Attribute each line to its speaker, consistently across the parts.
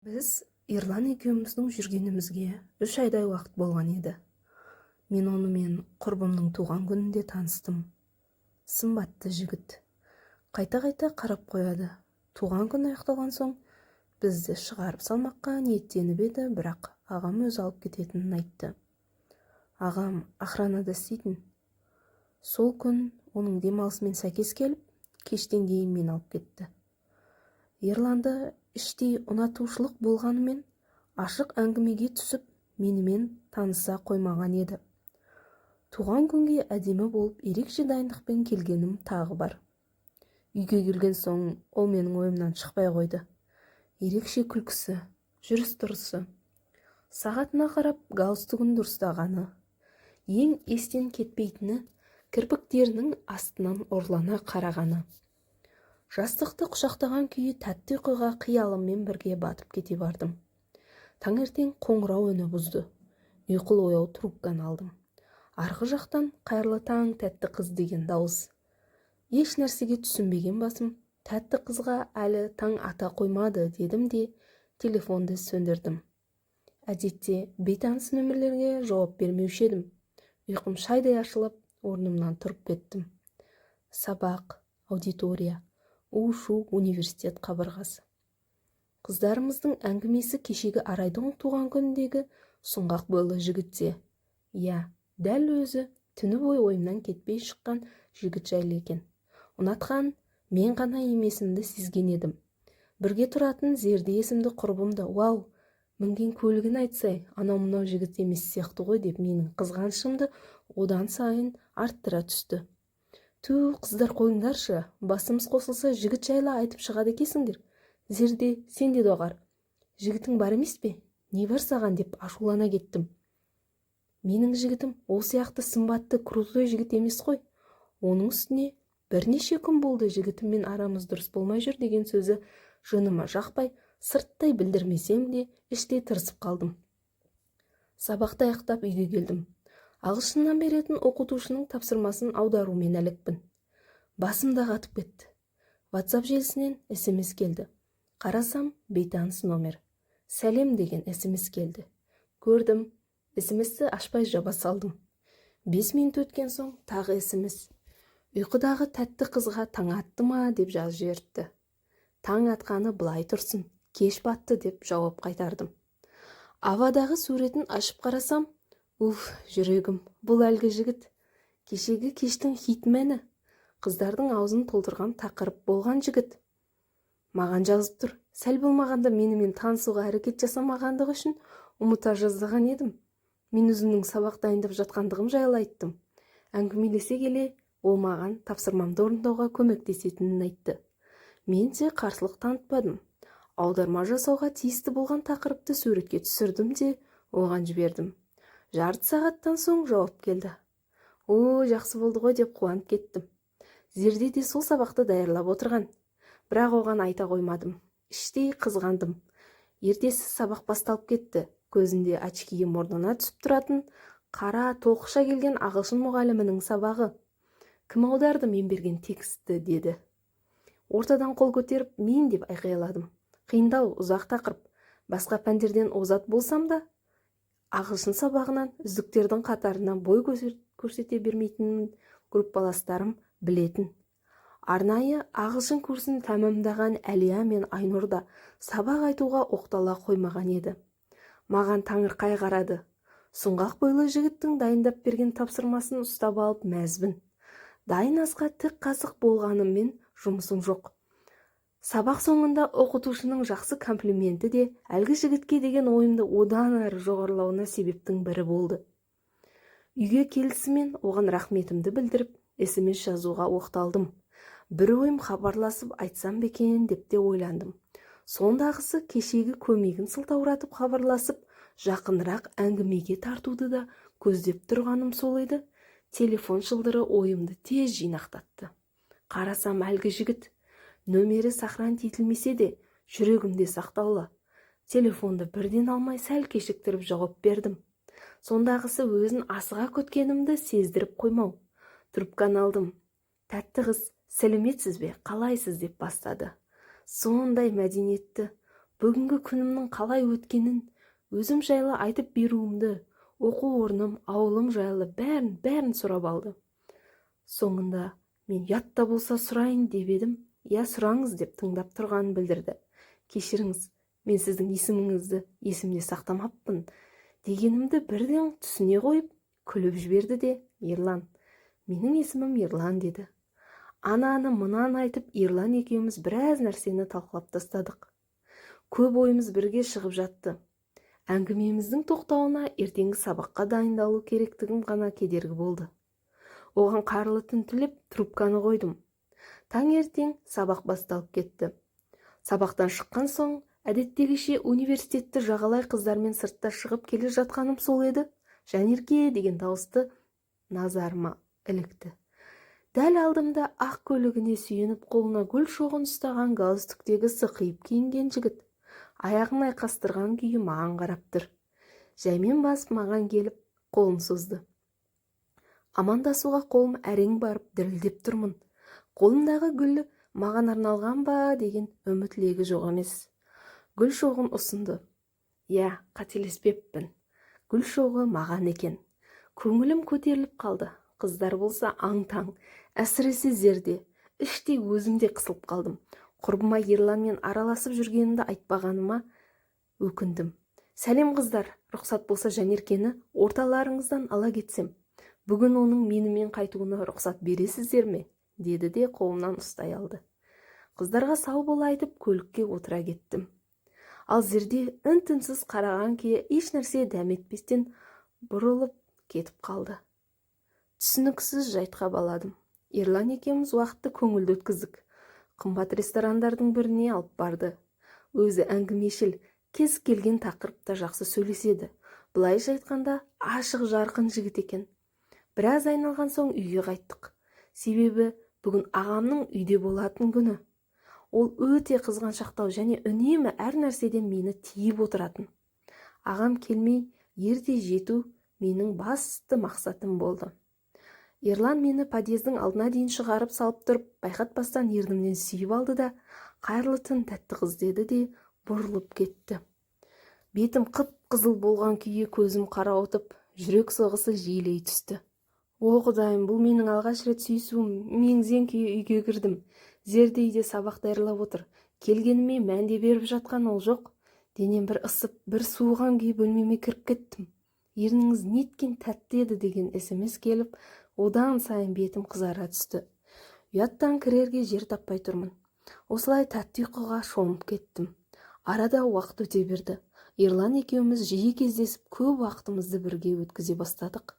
Speaker 1: Біз Ерлан екеуміздің жүргенімізге 3 айдай уақыт болған еді. Мен онымен құрбымның туған күнінде таныстым. Сымбатты жігіт. Қайта-қайта қарап қояды. Туған күн аяқталған соң бізді шығарып салмаққа ниеттеніп еді, бірақ ағам өз алып кететінін айтты. Ағам охранада істейтін. Сол күн оның демалысымен сәйкес келіп, кештен кейін мен алып кетті. Ерланды іштей ұнатушылық болғанымен ашық әңгімеге түсіп, менімен таныса қоймаған еді. Туған күнге әдемі болып ерекше дайындықпен келгенім тағы бар. Үйге келген соң ол менің ойымнан шықпай қойды. Ерекше күлкісі, жүріс-тұрысы, сағатына қарап галстугін дұрыстағаны, ең естен кетпейтіні кірпіктерінің астынан ұрлана қарағаны. Жастықты құшақтаған күйі тәтті ұйқыға қиялыммен бірге батып кете бардым. Таңертең қоңырау үні бұзды. Ұйқылы ояу трубканы алдым. Арғы жақтан қайырлы таң тәтті қыз деген дауыс. Еш нәрсеге түсінбеген басым, тәтті қызға әлі таң ата қоймады дедім де телефонды сөндірдім. Әдетте бейтаныс нөмірлерге жауап бермеуші едім. Ұйқым шайдай ашылып, орнымнан тұрып кеттім. Сабақ, аудитория, у-шу университет қабырғасы. Қыздарымыздың әңгімесі кешегі Арайдың туған күніндегі сұңғақ бойлы жігітте. Иә, дәл өзі түні бойы ойымнан кетпей шыққан жігіт жайлы екен. Ұнатқан мен ғана емесімді сезген едім. Бірге тұратын Зерде есімді құрбымды, «Вау, мінген көлігін айтсай, анау-мынау жігіт емес сияқты ғой» деп менің қызғанышымды одан сайын арттыра түсті. «Ту, қыздар қойыңдаршы, басымыз қосылса жігіт жайлы айтып шығады екесіңдер. Зерде, сен де доғар. Жігітің бар емес пе? Не бар саған?» деп ашулана кеттім. Менің жігітім ол сияқты сымбатты крутой жігіт емес қой. Оның үстіне бірнеше күн болды жігітіммен арамыз дұрыс болмай жүр деген сөзі жыныма жақпай, сырттай білдірмесем де іштей тырысып қалдым. Сабақты аяқтап үйге келдім. Ағылшыннан беретін оқытушының тапсырмасын аударумен әлекпін. Басымда қатып кетті. WhatsApp желісінен SMS келді. Қарасам, бейтаныс номер. Сәлем деген SMS келді. Көрдім, SMS-ті ашпай жаба салдым. 5 минут өткен соң тағы SMS. Ұйқыдағы тәтті қызға таң атты ма деп жазып жіберіпті. Таң атқаны былай тұрсын, кеш батты деп жауап қайтардым. Авадағы суретін ашып қарасам, жүрегім, бұл әлгі жігіт. Кешегі кештің хитмені, қыздардың аузын толтырған тақырып болған жігіт. Маған жазып тұр, сәл болмағанда менімен танысуға әрекет жасамағандығы үшін ұмыта жаздаған едім. Мен өзімнің сабақ дайындап жатқандығым жайлы айттым. Әңгімелесе келе, ол маған тапсырмамды орындауға көмектесетінін айтты. Менше қарсылық танытпадым. Аударма жасауға тиісті болған тақырыпты суретке түсірдім де оған жібердім. Жарты сағаттан соң жауап келді. Жақсы болды ғой деп қуанып кеттім. Зерде де сол сабақты даярлап отырған. Бірақ оған айта қоймадым. Іштей қызғандым. Ертесі сабақ басталып кетті. Көзінде очкиі мұрнына түсіп тұратын қара толқыша келген ағылшын мұғалімінің сабағы. Кім аударды мен берген текстті деді. Ортадан қол көтеріп мен деп айқайладым. Қиындау, ұзақ тақырып. Басқа пәндерден озат болсам да, ағылшын сабағынан үздіктердің қатарына бой көрсете бермейтінін группаластарым білетін. Арнайы ағылшын курсын тәмамдаған Әлия мен Айнұр да сабақ айтуға оқтала қоймаған еді. Маған таңырқай қарады. Сұңғақ бойлы жігіттің дайындап берген тапсырмасын ұстап алып мәзбін. Дайын асқа тік қасық болғаныммен жұмысым жоқ. Сабақ соңында оқытушының жақсы комплименті де әлгі жігітке деген ойымды одан әрі жоғарылауына себептің бірі болды. Үйге келісімен оған рахметімді білдіріп, SMS жазуға оқталдым. Бір ойым хабарласып айтсам бекен деп те ойландым. Сондағысы кешегі көмегін сылтауратып хабарласып, жақынырақ әңгімеге тартуды да көздеп тұрғаным сол еді. Телефон шылдыры ойымды тез жинақтатты. Қарасам әлгі жігіт. Нөмері сахран етілмесе де, жүрегімде сақтаулы. Телефонды бірден алмай сәл кешіктіріп жауап бердім. Сондағысы өзін асыға көткенімді сездіріп қоймау. Трубканы алдым. Тәтті қыз, сәлеметсіз бе, қалайсыз деп бастады. Сондай мәдениетті, Бүгінгі күнімнің қалай өткенін, өзім жайлы айтып беруімді, оқу орным, ауылым жайлы бәрін сұрап алды. Соңында мен ятта болса сұрайын деп едім, я сұраңыз деп тыңдап тұрғанын білдірді. Кешіріңіз, мен сіздің есіміңізді есімде сақтамаппын дегенімді бірден түсіне қойып, күліп жіберді де, Ерлан, менің есімім Ерлан деді. Ананы мынаны айтып, Ерлан екеуміз біраз нәрсені талқылап тастадық. Көп ойымыз бірге шығып жатты. Әңгімеміздің тоқтауына ертеңгі сабаққа дайындалу керектігім ғана кедергі болды. Оған қарлы түн тілеп, трубканы қойдым. Таңертең сабақ басталып кетті. Сабақтан шыққан соң, әдеттегіше университетті жағалай қыздармен сыртта шығып келе жатқаным сол еді. Жанерке деген дауысты назарыма ілікті. Дәл алдымда ақ көлігіне сүйеніп қолына гүл шоғын ұстаған галстуктегі сықиып киінген жігіт. Аяғын айқастырған күйі маған қарап тұр. Жәймен басып маған келіп қолын созды. Амандасуға қолым әрең барып дірілдеп тұрмын. Қолымдағы гүлі маған арналған ба деген үміт-легі жоқ емес. Гүл шоғын ұсынды. Я, қателеспеппін. Гүл шоғы маған екен. Көңілім көтеріліп қалды. Қыздар болса аң-таң, әсіресе Зерде. Іштей өзімде қысылып қалдым. Құрбыма Ерланмен араласып жүргенімді айтпағаныма өкіндім. Сәлем қыздар, рұқсат болса Жанеркені орталарыңыздан ала кетсем. Бүгін оның менімен қайтуына рұқсат бересіздер ме? Деді де қолымнан ұстай алды. Қыздарға сау бола айтып көлікке отыра кеттім. Ал Зерде үн-түнсіз қараған күйі еш нәрсе дәметпестен бұрылып кетіп қалды. Түсініксіз жайтқа баладым. Ерлан екеуміз уақытты көңілді өткіздік. Қымбат ресторандардың біріне алып барды. Өзі әңгімешіл, кез келген тақырыпта жақсы сөйлеседі. Былайша айтқанда ашық жарқын жігіт екен. Біраз айналған соң үйге қайттық. Себебі бүгін ағамның үйде болатын күні. Ол өте қызғаншақтау және үнемі әр нәрседен мені тиіп отыратын. Ағам келмей ерте жету менің басты мақсатым болды. Ерлан мені подъездің алдына дейін шығарып салып тұрып, байқатпастан ернімнен сүйіп алды да, қайырлы түн тәтті қыз деді де бұрылып кетті. Бетім қып-қызыл болған күйі көзім қарауытып, жүрек соғысы жиілей түсті. О Құдайым, бұл менің алғаш рет сүйісуім. Меңзең күйі үйге кірдім. Зерде үйде сабақ даярлап отыр. Келгеніме мәнде беріп жатқан ол жоқ. Денем бір ысып, бір суыған күйі бөлмеме кіріп кеттім. Ерніңіз неткен тәтті еді деген SMS келіп, одан сайын бетім қызара түсті. Ұяттан кірерге жер таппай тұрмын. Осылай тәтті ұйқыға шомып кеттім. Арада уақыт өте берді. Ерлан екеуміз жиі кездесіп, көп уақытымызды бірге өткізе бастадық.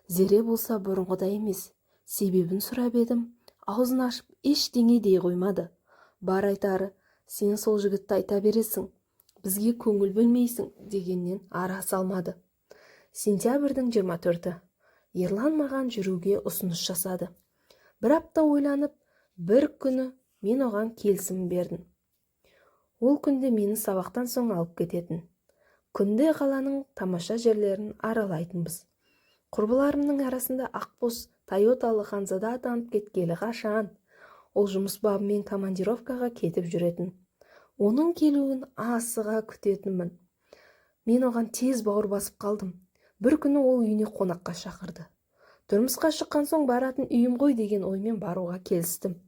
Speaker 1: Зере болса бұрынғыдай емес. Себебін сұрап едім, аузын ашып ештеңе дей қоймады. Бар айтары, сен сол жігітті айта бересің, бізге көңіл бөлмейсің дегеннен ара салмады. Сентябрьдің 24-і. Ерлан маған жүруге ұсыныс жасады. Бір апта ойланып, бір күні мен оған келісім бердім. Ол күнде мені сабақтан соң алып кететін. Күнде қаланың тамаша жерлерін аралайтынбыз. Құрбыларымның арасында Ақбоз Тойоталы Ханзада атанып кеткелі қашан. Ол жұмыс бабымен командировкаға кетіп жүретін. Оның келуін асыға күтетінмін. Мен оған тез бауыр басып қалдым. Бір күні ол үйіне қонаққа шақырды. Тұрмысқа шыққан соң баратын үйім ғой деген оймен баруға келістім.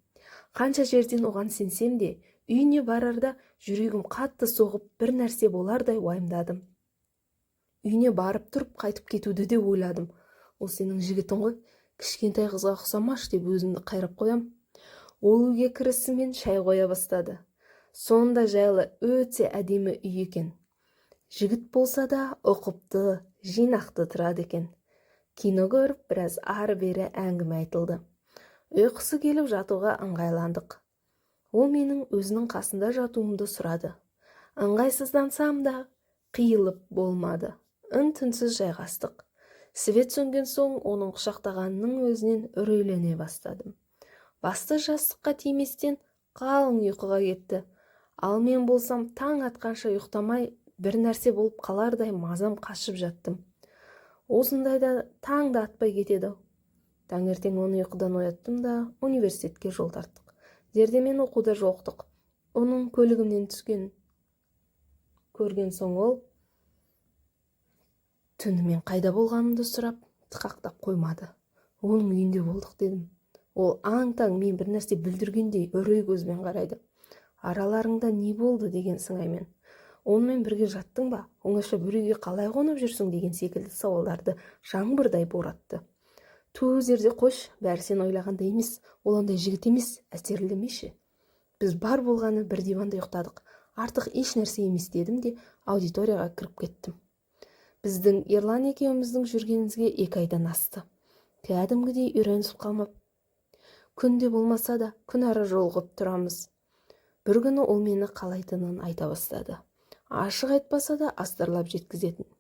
Speaker 1: Қанша жерден оған сенсем де, үйіне барарда жүрегім қатты соғып, бір нәрсе болардай уайымдадым. Үйіне барып тұрып қайтып кетуді де ойладым. Ол сенің жігітің ғой, кішкентай қызға ұқсамаш деп өзімді қайрап қоям. Ол үйге кірісімен шай қоя бастады. Сонда жайлы өте әдемі үй екен. Жігіт болса да ұқыпты, жинақты тұрады екен. Кино көріп, біраз ары-бері әңгіме айтылды. Ұйқысы келіп жатуға ыңғайландық. Ол менің өзінің қасында жатуымды сұрады. Ыңғайсыздансам да қиылып болмады. Үн-түнсіз жайғастық. Свет сөнген соң оның құшақтағанының өзінен үрейлене бастадым. Басты жастыққа тиместен қалың ұйқыға кетті. Ал мен болсам таң атқанша ұйықтамай бір нәрсе болып қалардай мазам қашып жаттым. Осындайда таң да атпай кетеді. Таңертең оны ұйқыдан ояттым да университетке жол тарттық. Зердемен оқуда жоқтық. Оның көлігімнен түскен. көрген соң ол түнімен қайда болғанымды сұрап тықақтап қоймады. Оның үйінде болдық дедім. Ол аң-таң мен бір нәрсе бүлдіргендей үрей көзбен қарайды. Араларыңда не болды деген сыңаймен. Онымен бірге жаттың ба? Оңаша бір үйге қалай қонып жүрсің деген секілді сауалдарды жаңбырдай боратты. Өзерде қош, бәрі сен ойлағандай емес, ол ондай жігіт емес, әсерлемеші. Біз бар болғаны бір диванда ұйықтадық, артық еш нәрсе емес дедім де аудиторияға кіріп кеттім. Біздің Ерлан екеуміздің жүргенімізге 2 айдан асты. Кәдімгідей үйренісіп қалмап. Күнде болмаса да күн ара жолығып тұрамыз. Бір күні ол мені қалайтынын айта бастады. Ашық айтпаса да астарлап жеткізетін.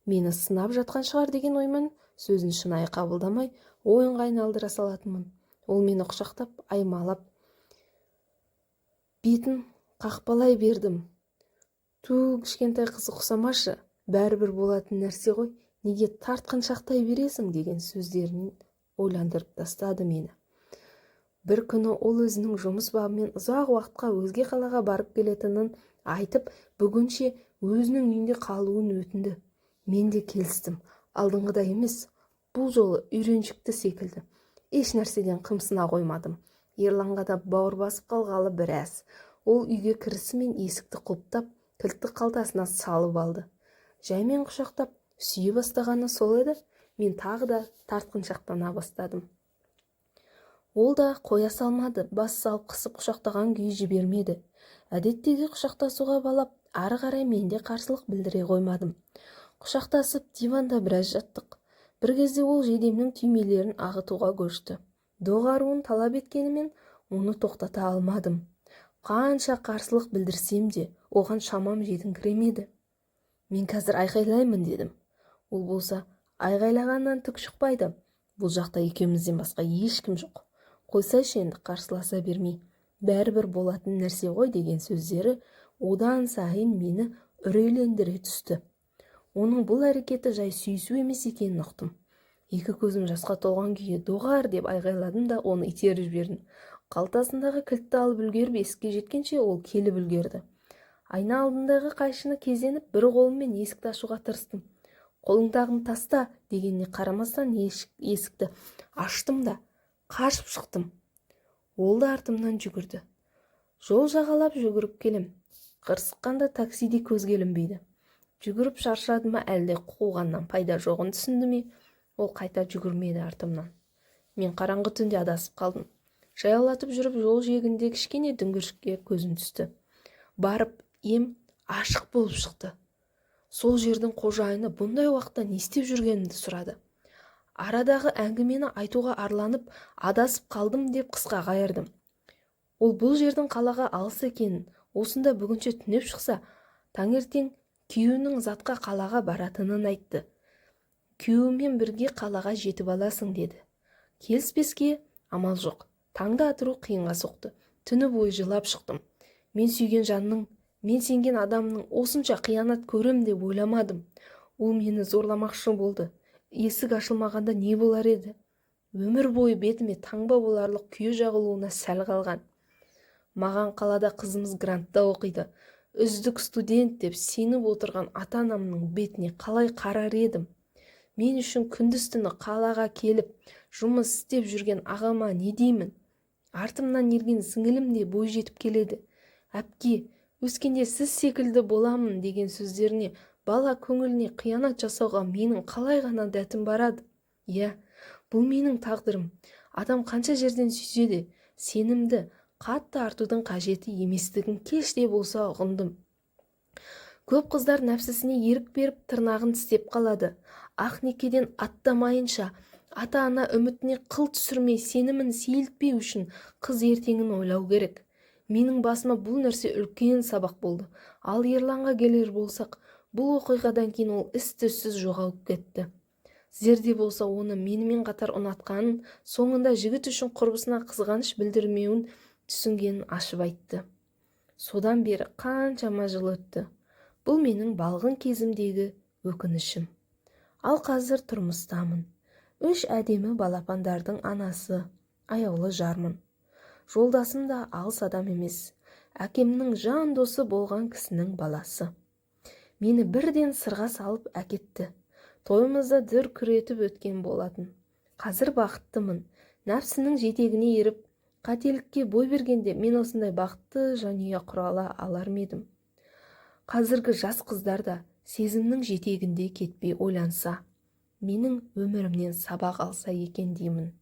Speaker 1: Мені сынап жатқан шығар деген оймен сөзін шынайы қабылдамай, ойынға айналдыра салатынмын. Ол мені құшақтап, аймалап, бетін қақпалай бердім. Кішкентай қызы құсамашы, бәрібір болатын нәрсе ғой, неге тартқаншақтай бересің деген сөздерін ойландырып тастады мені. Бір күні ол өзінің жұмыс бабымен ұзақ уақытқа өзге қалаға барып келетінін айтып, бүгінше өзінің үйінде қалуын өтінді. Мен де келістім. Алдыңғыда емес, бұл жолы үйреншікті секілді. Еш нәрседен қымсына қоймадым. Ерланға да бауыр басып қалғалы біраз. Ол үйге кірісімен есікті құлыптап, кілтті қалтасына салып алды. Жаймен құшақтап, сүйе бастағаны сол еді, мен тағы да тартқыншақтана бастадым. Ол да қоя салмады, бас салып қысып құшақтаған күйі жібермеді. Әдеттегі құшақтасуға балап, ары қарай мен де қарсылық білдіре қоймадым. Құшақтасып диванда біраз жаттық. Бір кезде ол жейдемнің түймелерін ағытуға көшті. Доғаруын талап еткенімен оны тоқтата алмадым. Қанша қарсылық білдірсем де, оған шамам жетіңкіремеді. Мен қазір айқайлаймын дедім. Ол болса, айғайлағаннан түк шықпайды. Бұл жақта екеумізден басқа ешкім жоқ. Қойсайшы енді қарсыласа бермей. Бәрібір болатын нәрсе ғой деген сөздері одан сайын мені үрейлендіре түсті. Оның бұл әрекеті жай сүйісу емес екенін ұқтым. 2 көзім жасқа толған күйі доғар деп айғайладым да оны итеріп жібердім. Қалтасындағы кілтті алып үлгеріп есікке жеткенше ол келіп үлгерді. Айна алдындағы қайшыны кезеніп, бір қолыммен есікті ашуға тырыстым. Қолыңдағын таста дегеніне қарамастан есікті аштым да қашып шықтым. Ол да артымнан жүгірді. Жол жағалап жүгіріп келем. Қырсыққанда таксиде көзге ілінбейді. Жүгіріп шаршады ма әлде қуғаннан пайда жоғын түсінді ме? Ол қайта жүгірмеді артымнан. Мен қараңғы түнде адасып қалдым. Жаяулатып жүріп жол жиегінде кішкене дүңгіршікке көзім түсті. Барып ем ашық болып шықты. Сол жердің қожайыны бұндай уақытта не істеп жүргенімді сұрады. Арадағы әңгімені айтуға арланып, адасып қалдым деп қысқа қайырдым. Ол бұл жердің қалаға алыс екенін, осында бүгінше түнеп шықса, таңертең күйеуінің затқа қалаға баратынын айтты. Күйеуімен бірге қалаға жетіп аласың деді. Келіспеске амал жоқ. Таңда атыру қиынға соқты. Түні бойы жылап шықтым. Мен сүйген жанның, мен сенген адамның осынша қиянат көрем деп ойламадым. Ол мені зорламақшы болды. Есік ашылмағанда не болар еді? Өмір бойы бетіме таңба боларлық күйе жағылуына сәл қалған. Маған қалада қызымыз грантта оқиды. Үздік студент деп сеніп отырған ата-анамның бетіне қалай қарар едім? Мен үшін күндіз-түні қалаға келіп, жұмыс істеп жүрген ағама не деймін? Артымнан ерген сіңілім де бой жетіп келеді. Әпке, өскенде сіз секілді боламын деген сөздеріне, бала көңіліне қиянат жасауға менің қалай ғана дәтім барады? Иә, бұл менің тағдырым. Адам қанша жерден сүйсе де, сенімді қатты артудың қажеті еместігін кеште болса ұғындым. Көп қыздар нәпсісіне ерік беріп тырнағын тістеп қалады. Ақ некеден аттамайынша, ата-ана үмітіне қыл түсірмей сенімін сейілтпеу үшін қыз ертеңін ойлау керек. Менің басыма бұл нәрсе үлкен сабақ болды. Ал Ерланға келер болсақ, бұл оқиғадан кейін ол із-түзсіз жоғалып кетті. Зерде болса оны менімен қатар ұнатқанын, соңында жігіт үшін құрбысына қызғаныш білдірмеуін түсінгенін ашып айтты. Содан бері қаншама жыл өтті. Бұл менің балғын кезімдегі өкінішім. Ал қазір тұрмыстамын. 3 әдемі балапандардың анасы, аяулы жармын. Жолдасым да алыс адам емес. Әкемнің жан досы болған кісінің баласы. Мені бірден сырға салып әкетті. Тойымызда дүркіретіп өткен болатын. Қазір бақыттымын. Нәпсінің жетегіне еріп, қателікке бой бергенде мен осындай бақытты жанұя құра алар ма едім? Қазіргі жас қыздар да сезімнің жетегінде кетпей ойланса, менің өмірімнен сабақ алса екен деймін.